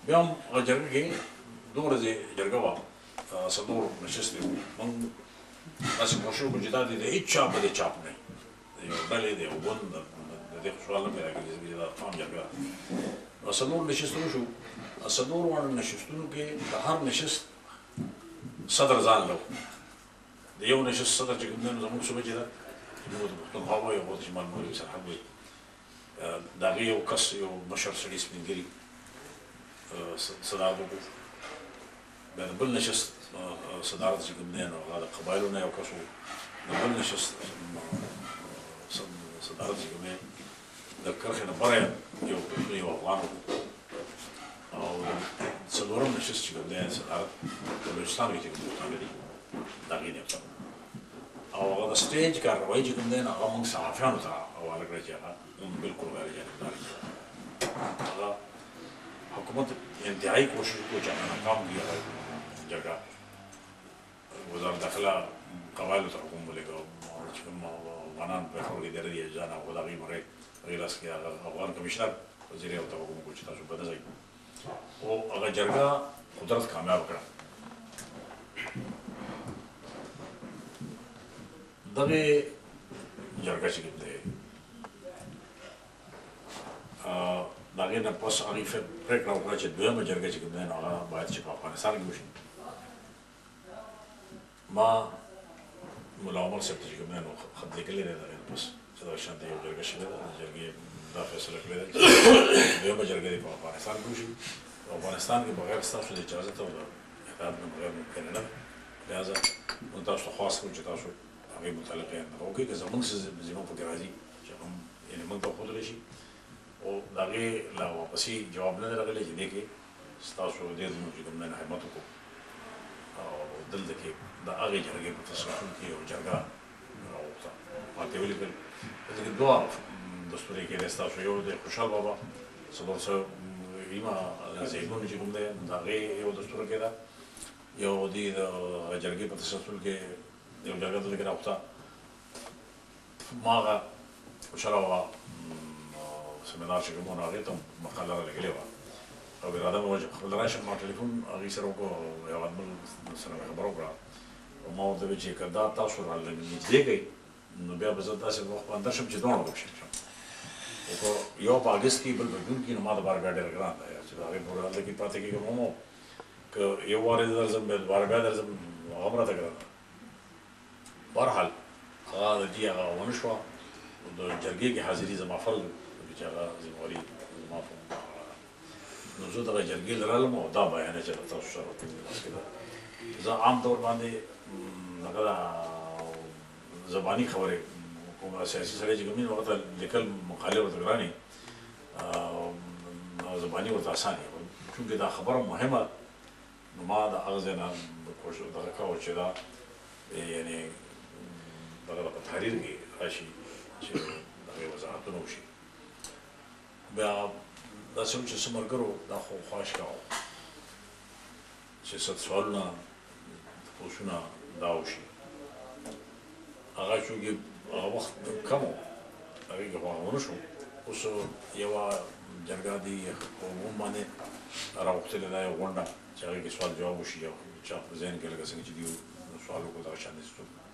بیا هم هغه جرګه کې دوه ورځې جرګه وه څلور نشستې وو موږ داسې کوشش وکړو چې دا د هېڅ چا په دې چاپ نه وي د یو ډلې د یو ګوند د دې خو سوال نه پیدا کېږي چې دا قام جرګه نو څلور نشستونه شو څلور واړه نشستونو کې د هر نشست صدر ځان له د یو نشست صدر چې کوم دی نو زموږ صوبه چې ده چې موږ د پښتونخوا وایو او د شمال مغربي سرحد وایي د هغې یو کس یو مشر سړي سپین ږیري صدارت وکړو بیا د بل نشست صدارت چې کوم دی نو هغه د قبایلو نه یو کس و د بل نشست صدارت چې کوم دی د کرښې نه بره یو پښتون یو افغان و او څلورم نشست چې کوم دی صدارت د بلوچستان کې چې کوم پښتانه دي د هغې نه یو او هغه د سټیج کاروايي چې کوم دی نو هغه موږ صحافیانو ته حواله کړه چې هغه بالکل غیر جانبداري هغه حکومت انتهایی کوشش کو چې هغه ناکام دي هغه جګړه وزارت داخله قبایلو ته حکم ولېږه چې کوم افغانان په خپل کې درې ځان او د هغې مړی هغې لاس کې هغه افغان کمیشنر وزیر یې ورته حکم وکړو چې تاسو به نه ځئ او هغه جرګه قدرت کامیاب کړه دغه جرګه چې کوم دی د هغې نه پس هغې پرېکړه وکړه چې دویمه جرګه چې کوم دی نو هغه باید چې په افغانستان کې وشي ما ملا عمر صاحب ته چې کوم دی نو خط لیکلی دی د هغې نه پس چې دغه شانته یو جرګه شوې ده د جرګې دا فیصله کړې ده چې دویمه جرګه دې په افغانستان کې وشي په افغانستان کې بغیر ستاسو د اجازت او د اطاعت نه بغیر ممکن نه ده لهذا موږ تاسو ته خواست کوو چې تاسو هغې متعلق یې وکړئ که زموږ څه زموږ پکې راځي چې هم یعنې موږ ته وښودلی شي او د هغې لا واپسې جواب نه دی راغلی چې دې کې ستاسو ډېر زموږ چې کوم دی نه خدمت وکړو او دلته کې د هغې جرګې په تصرفون کې یو جرګه راوغوښته ما ته یې ولیکل دلته کې دوه دستور یې کېدی ستاسو یو د خوشحال بابا څلور سوه ایمه زیږون چې کوم دی د هغې یو دستور کېده یو د جرګې په تسلسل کې یو جرګه دلته کې راوغوښته ما هغه خوشحال بابا سمینار چې کوم و نو هغې ته مقاله رالېږلې وه او اراده مې وه چې خپله راشم ما ټلیفون هغې سره وکړو یو ادمل سره مې خبره وکړه او ما ورته ویل چې که دا تاسو رانږدې کوئ نو بیا به زه داسې وخت باندې درشم چې دواړه وکړم خو که یو په اګست کې بل په جون کې نو ما دپاره بیا ډېر ګران دی چې د هغې پورې هلته کې پاتې کېږم هم که یو وارې درځم بیا دوباره بیا درځم هغه هم راته ګران ده بهرحال هغه د دې هغه ونه شوه د جرګې کې حاضري زما فرض و چې هغه ذمواري زما په نو زه دغه جرګې له رالم او دا بیانیه چې تاسو سره ورته لاس کې ده زه عام طور باندې هغه زباني خبرې کوم سیاسي سړی چې کوم وي هغه ته لیکل مقالې ورته ګرانې زباني ورته اسانه چونکې دا خبره مهمه نو ما د هغه ځای نه کوشش دغه کوه چې دا یعنې دغه په تحریر کې راشي چې دغې وضاحتونه وشي بیا داسې هم چې څه ملګرو دا خو خواهش کوه چې څه سوالونه تپوسونه دا وشي هغه چونکې هغه وخت کم و هغې کې خو هغه ونه شو اوس یوه جرګه دي په عموم باندې راوښتلې ده یو غونډه چې هغې کې سوال جواب وشي یو چا په ذهن کې لکه څنګه چې دوی سوال وکړو دغه شان داسې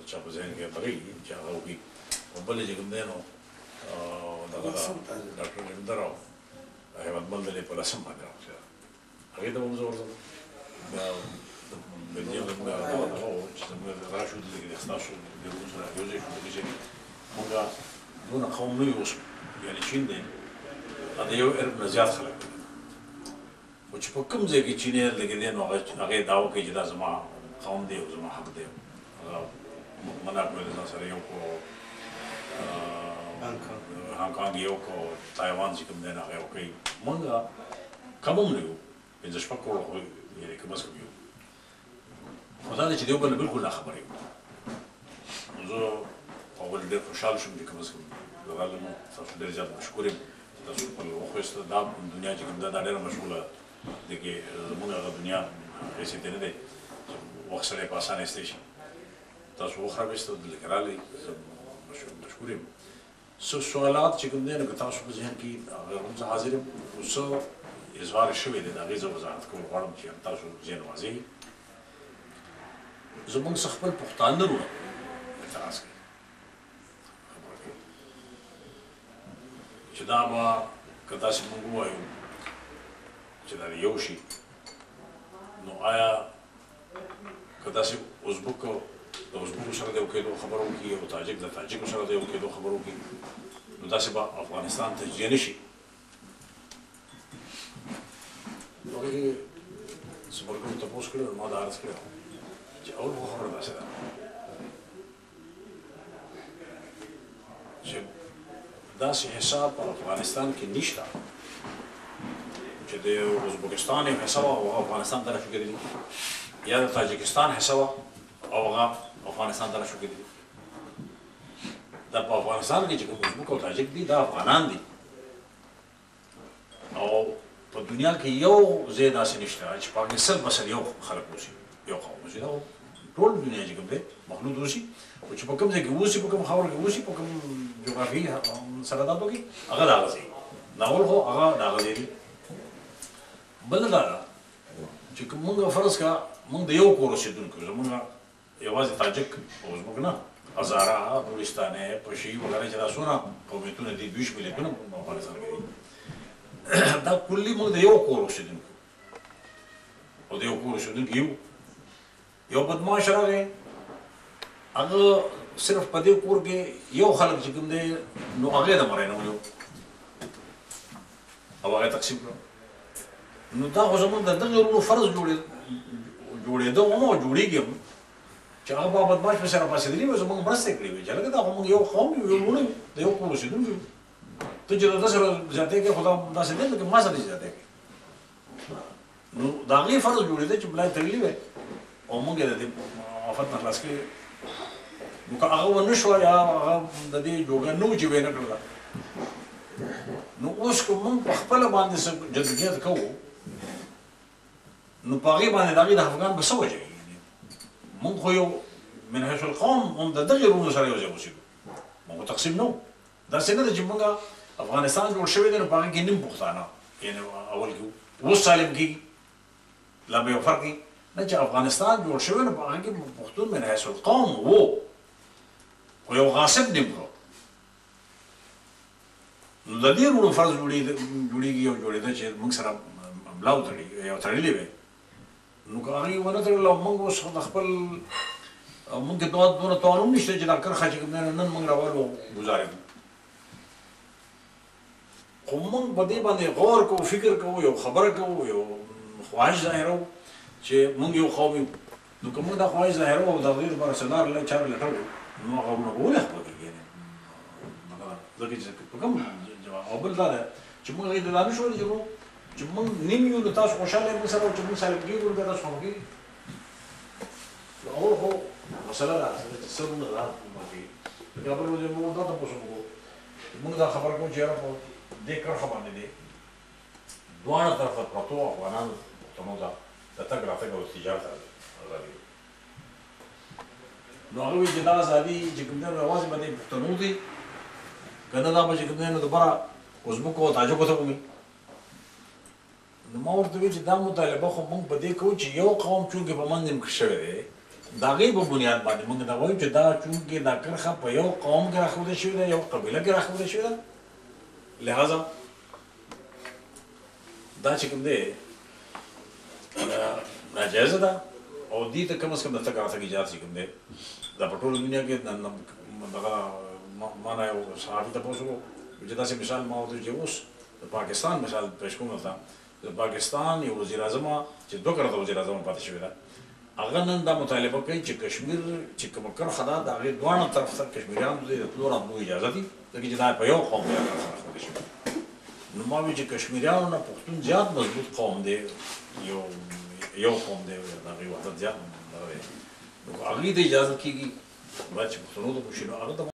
چا په ذهن کې دغه وي چې هغه وکړي او بلې چې کوم دی نو دغه ډاکټر جمیندر او هیوادمل دلې په لسم باندې راوښتې ده هغې ته به هم زه ورځم بیا بلجیم زموږ دغه و چې زموږ راشو دلته کې د ستاسو ګروپ سره یو ځای شو دلته چې موږ دونه قوم نه یو اوس یعنې چین دی د یو ارب نه زیات خلک دي خو چې په کوم ځای کې چینی لګېدی نو هغې دا وکړي چې دا زما قوم دی او زما حق دی هغه منع کړو د ځان سره یو کو هانګ یو کو تایوان چې کوم دی نو هغه یې وکړي موږ کم هم نه یو پنځه شپږ کروړه خو یعنې کم از کم یو خو دا دی چې د یو بل نه بلکل ناخبره یو نو زه اول ډېر خوشحاله شوم چې کم از کم رالم تاسو ډېر زیات مشکور یم چې تاسو خپل وخویسته دا دنیا چې کوم ده دا ډېره مشغوله دی کې زموږ هغه دنیا هېڅ دی نه دی چې وخت سړی په اسانه ایستی شي تاسو وخت راویسته دلته کې راغلی زه مشکور یم څه سوالات چې کوم دی نو که تاسو په ذهن کې هغه هم زه حاضر یم خو څه اظهار شوی دی د هغې زه وضاحت کول غواړم چې تاسو ذهن واضح وي. زموږ څخه خپل پښتانه وروڼه اعتراض کوي خبره کوي چې دا به که داسې موږ ووایو چې دا یو شي نو آیا که داسې ازبک د ازبکو سره د یو کېدو خبره وکړي او تاجک د تاجکو سره د یو کېدو خبره وکړي نو داسې به افغانستان تجزیه نه شي. هغې کې څه ملګرو تپوس کړی ما دا عرض کړی چې اول خو خبره داسې ده چې داسې حساب په افغانستان کې نشته چې د ازبکستان یو حساب او افغانستان ته راشو کېدلي یا د تاجکستان حساب او هغه افغانستان ته راشو کېدلي. دا په افغانستان کې چې کوم ازبک او تاجک دي دا افغانان دي او په دنیا کې یو ځای داسې نشته چې په هغې سل بسل یو خلک اوسي یو قوم اوسي. دا ټول دنیا چې کوم دی مخلوط اوسي خو چې په کوم ځای کې اوسي په کوم خاوره کې اوسي په کوم جغرافیایي سرحداتو کې هغه د هغه ځای ناول خو هغه د هغه ځای دی. بله دا ده چې که مونږ فرض کړه مونږ د یو کور اوسېدونکو زمونږ یوازې تاجک او ازبک نه هزاره نورستاني پشي وغیره چې دا څونه قومیتونه دي 20 ملیتونه په افغانستان کې دي دا کلي موږ د یو کور اوسېدونکو او د یو کور اوسېدونکي یو بدماش راغی هغه صرف په دې کور کې یو خلک چې کوم دی نو هغې د مرۍ نه ونیو او هغه تقسیم کړه. نو دا خو زموږ د دغې وروڼو فرض جوړېده هم او جوړېږي هم چې هغه به بدماش پسې راپاڅېدلي وي زموږ مرستې کړې وي چې هلکه دا خو موږ یو قوم یو یو وروڼه یو د یو کور اوسېدونکي یو ته چې د ده سره زیاتې کوې خو دا داسې دی لکه ما سره یې زیاتې کوې نو د هغې فرض جوړېده چې ملا یې تړلي وی او موږ یې د دې آفت نه خلاص کړي نو که هغه ونه شوه یا هغه د دې جوګه نه و چې ویې نه کړله نو اوس که موږ په خپله باندې څه جدوجهد کوو نو په هغې باندې د هغې د افغان به څه وجه موږ خو یو من حیث القوم هم د دغې وروڼو سره یو ځای اوسېږو موږ تقسیم نه وو. داسې نه ده چې موږ افغانستان جوړ شوی دی نو په هغې کې نیم پښتانه یعنې اول کې اوس سالم کېږي لا به یو فرق وي نه چې افغانستان جوړ شوی نو په هغې کې پښتون من حیث القوم وو خو یو غاصب نیم کړو نو د دې وروڼو فرض جوړېږي یو جوړېده چې موږ سره ملا وتړي یو تړلې وی نو که هغې ونه تړل او موږ اوس د خپل موږ کې دونه توان هم نشته چې دا کرښه چې کوم دی نن موږ راولو ګزارې خو موږ په دې باندې غور کوو فکر کوو یو خبره کوو یو خواهش ظاهروو چې موږ یو قوم یو نو که موږ دا خواهش ظاهروو او د هغې لپاره څه لاره چاره لټوو نو هغه وروڼه به ولې خپه کېږي ځکه چې په کوم جواب او بل دا ده چې موږ هغې ته دا نه شو ویلی چې موږ نیم یو نو تاسو خوشحاله یې موږ سره چې موږ سالم کېږو نو بیا تاسو خفه کېږي نو اول خو مسله دا ده چې څه وروڼه دا خفه کېږي لکه بل ورځ موږ دا تپوس وکړو موږ دا خبره کوو چې یاره په دې کرښه باندې دی دواړه طرفه پرتو افغانانو پښتنو ته د تګ راتګ او تجارت ازادي نو هغه وایي چې دا ازادي چې کوم دی نو یوازې به دې پښتنو دي که نه دا به چې کوم دی نو دبره ازبکو او تاجکو ته ومي نو ما ورته وایي چې دا مطالبه خو موږ په دې کوو چې یو قوم چونکې په منځ کې شوی دی د هغې په بنیاد باندې موږ دا وایو چې دا چونکې دا کرښه په یو قوم کې راښودل شوې ده یو قبیله کې راښودل شوې ده لہذا دا چې کوم دی ناجایزه ده او دې ته کم از کم د تګ راتګ اجازه چې کوم دی دا په ټوله دنیا کې دغه ما نه یو صحافي تپوس وکړو چې داسې مثال ما ورته چې اوس د پاکستان مثال پیش کوم ورته د پاکستان یو وزیر اعظم چې دوه کړه وزیر اعظم پاتې شوی ده هغه نن دا مطالبه کوي چې کشمیر چې کومه کرښه ده د هغې دواړه طرف ته کشمیریانو ته د تلو راتلو اجازه دي ځکه چې دا په یو قوم کې راښودل شوي نو ما وایي چې کشمیریانو نه پښتون زیات مضبوط قوم دی یو قوم دی د هغې وحدت زیات دغه دی نو هغې ته اجازه کېږي باید چې پښتنو ته وشي نو هغه ته